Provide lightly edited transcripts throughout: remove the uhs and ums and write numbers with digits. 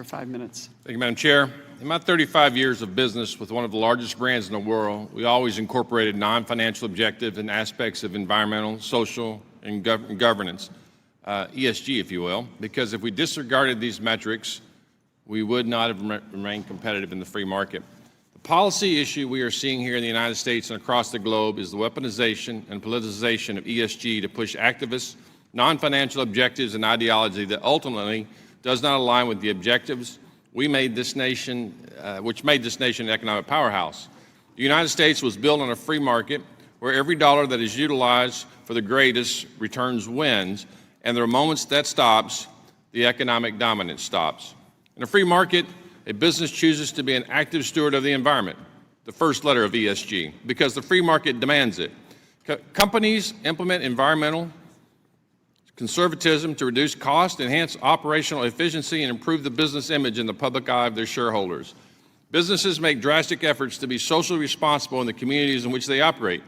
For 5 minutes. Thank you, Madam Chair. In my 35 years of business with one of the largest brands in the world, we always incorporated non-financial objectives and aspects of environmental, social, and governance, ESG, if you will, because if we disregarded these metrics, we would not have remained competitive in the free market. The policy issue we are seeing here in the United States and across the globe is the weaponization and politicization of ESG to push activists, non-financial objectives, and ideology that ultimately does not align with the objectives which made this nation an economic powerhouse. The United States was built on a free market where every dollar that is utilized for the greatest returns wins, and there are moments that stops, the economic dominance stops. In a free market, a business chooses to be an active steward of the environment, the first letter of ESG, because the free market demands it. Companies implement environmental conservatism to reduce cost, enhance operational efficiency, and improve the business image in the public eye of their shareholders. Businesses make drastic efforts to be socially responsible in the communities in which they operate,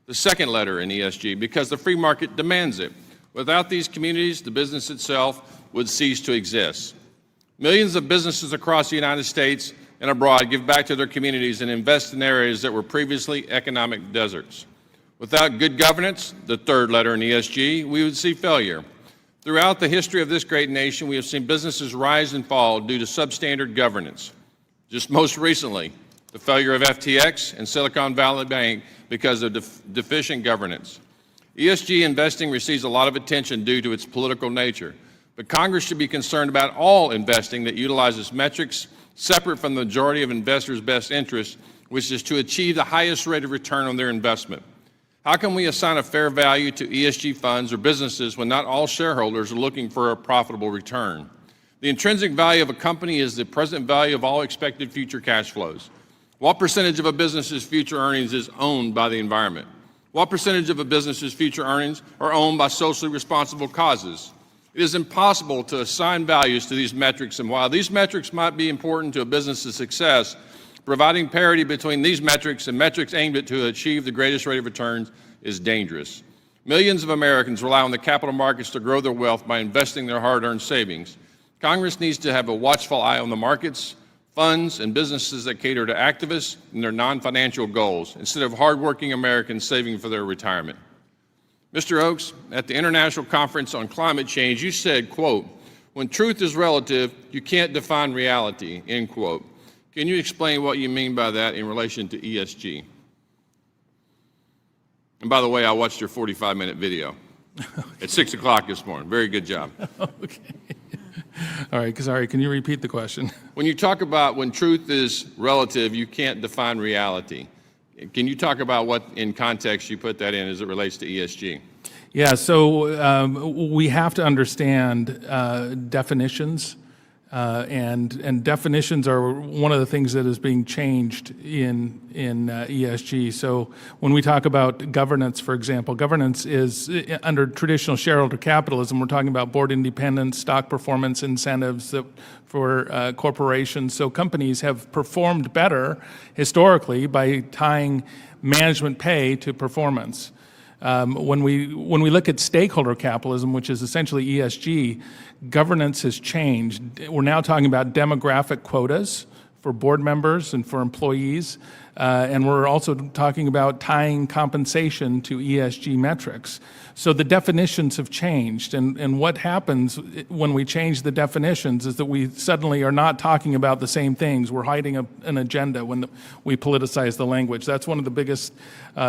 the second letter in ESG, because the free market demands it. Without these communities, the business itself would cease to exist. Millions of businesses across the United States and abroad give back to their communities and invest in areas that were previously economic deserts. Without good governance, the third letter in ESG, we would see failure. Throughout the history of this great nation, we have seen businesses rise and fall due to substandard governance. Just most recently, the failure of FTX and Silicon Valley Bank because of deficient governance. ESG investing receives a lot of attention due to its political nature, but Congress should be concerned about all investing that utilizes metrics separate from the majority of investors' best interests, which is to achieve the highest rate of return on their investment. How can we assign a fair value to ESG funds or businesses when not all shareholders are looking for a profitable return? The intrinsic value of a company is the present value of all expected future cash flows. What percentage of a business's future earnings is owned by the environment? What percentage of a business's future earnings are owned by socially responsible causes? It is impossible to assign values to these metrics, and while these metrics might be important to a business's success, providing parity between these metrics and metrics aimed at to achieve the greatest rate of returns is dangerous. Millions of Americans rely on the capital markets to grow their wealth by investing their hard-earned savings. Congress needs to have a watchful eye on the markets, funds, and businesses that cater to activists and their non-financial goals, instead of hardworking Americans saving for their retirement. Mr. Oakes, at the International Conference on Climate Change, you said, quote, "When truth is relative, you can't define reality," end quote. Can you explain what you mean by that in relation to ESG? And by the way, I watched your 45-minute video at 6 o'clock this morning. Very good job. Okay. All right, sorry, can you repeat the question? When you talk about when truth is relative, you can't define reality. Can you talk about what, in context, you put that in as it relates to ESG? Yeah, so we have to understand definitions. And definitions are one of the things that is being changed in ESG. So when we talk about governance, for example, governance is under traditional shareholder capitalism. We're talking about board independence, stock performance incentives for corporations. So companies have performed better historically by tying management pay to performance. When we look at stakeholder capitalism, which is essentially ESG, governance has changed. We're now talking about demographic quotas for board members and for employees, and we're also talking about tying compensation to ESG metrics. So the definitions have changed, and what happens when we change the definitions is that we suddenly are not talking about the same things. We're hiding an agenda when we politicize the language. That's one of the biggest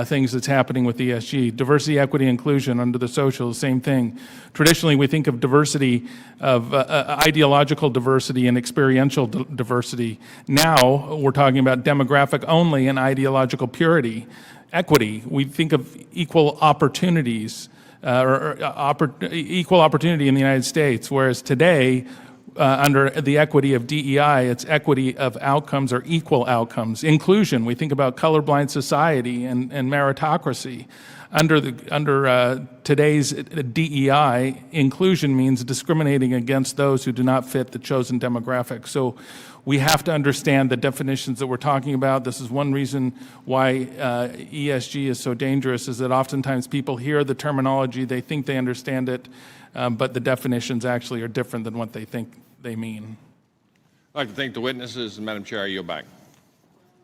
things that's happening with ESG. Diversity, equity, inclusion under the social, same thing. Traditionally, we think of diversity, of ideological diversity and experiential diversity. Now, we're talking about demographic only and ideological purity. Equity, we think of equal opportunities, equal opportunity in the United States, whereas today, under the equity of DEI, it's equity of outcomes or equal outcomes. Inclusion, we think about colorblind society and meritocracy. Under today's DEI, inclusion means discriminating against those who do not fit the chosen demographic. So we have to understand the definitions that we're talking about. This is one reason why ESG is so dangerous, is that oftentimes people hear the terminology, they think they understand it, but the definitions actually are different than what they think they mean. I'd like to thank the witnesses, and Madam Chair, I yield back.